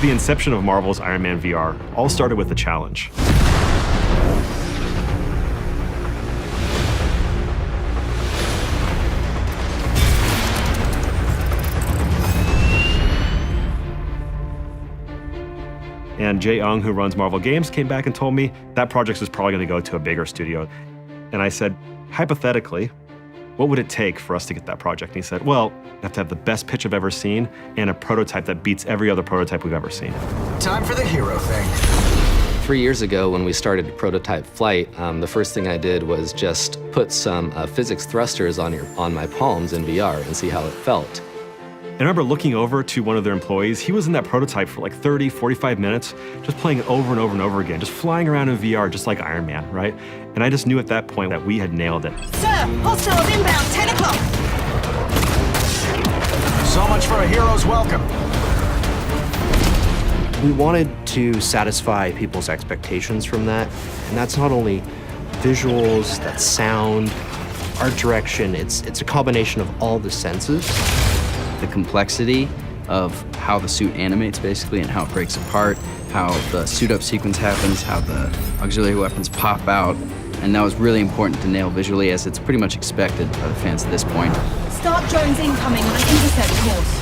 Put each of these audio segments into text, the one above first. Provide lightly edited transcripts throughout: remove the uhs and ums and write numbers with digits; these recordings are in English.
The inception of Marvel's Iron Man VR all started with a challenge. And Jae Ung, who runs Marvel Games, came back and told me that project is probably going to go to a bigger studio. And I said, hypothetically, what would it take for us to get that project? And he said, well, you have to have the best pitch I've ever seen and a prototype that beats every other prototype we've ever seen. Time for the hero thing. 3 years ago, when we started prototype flight, the first thing I did was just put some physics thrusters on my palms in VR and see how it felt. I remember looking over to one of their employees. He was in that prototype for like 30, 45 minutes, just playing it over and over and over again, just flying around in VR, just like Iron Man, right? And I just knew at that point that we had nailed it. Sir, hostiles inbound, 10 o'clock. So much for a hero's welcome. We wanted to satisfy people's expectations from that, and that's not only visuals, that's sound, art direction, it's a combination of all the senses. The complexity of how the suit animates, basically, and how it breaks apart, how the suit-up sequence happens, how the auxiliary weapons pop out, and that was really important to nail visually, as it's pretty much expected by the fans at this point. Start drones incoming on an intercept course.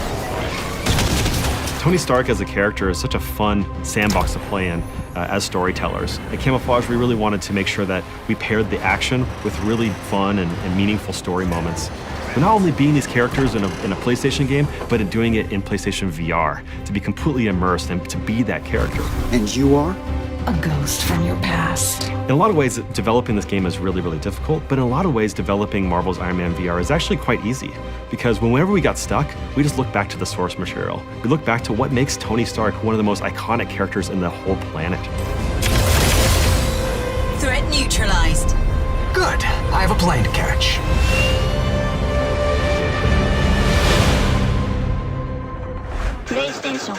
Tony Stark as a character is such a fun sandbox to play in as storytellers. At Camouflaj, we really wanted to make sure that we paired the action with really fun and meaningful story moments. But not only being these characters in a PlayStation game, but in doing it in PlayStation VR, to be completely immersed and to be that character. And you are? A ghost from your past. In a lot of ways, developing this game is really, really difficult, but in a lot of ways, developing Marvel's Iron Man VR is actually quite easy, because whenever we got stuck, we just look back to the source material. We look back to what makes Tony Stark one of the most iconic characters in the whole planet. Threat neutralized. Good. I have a plane to catch. PlayStation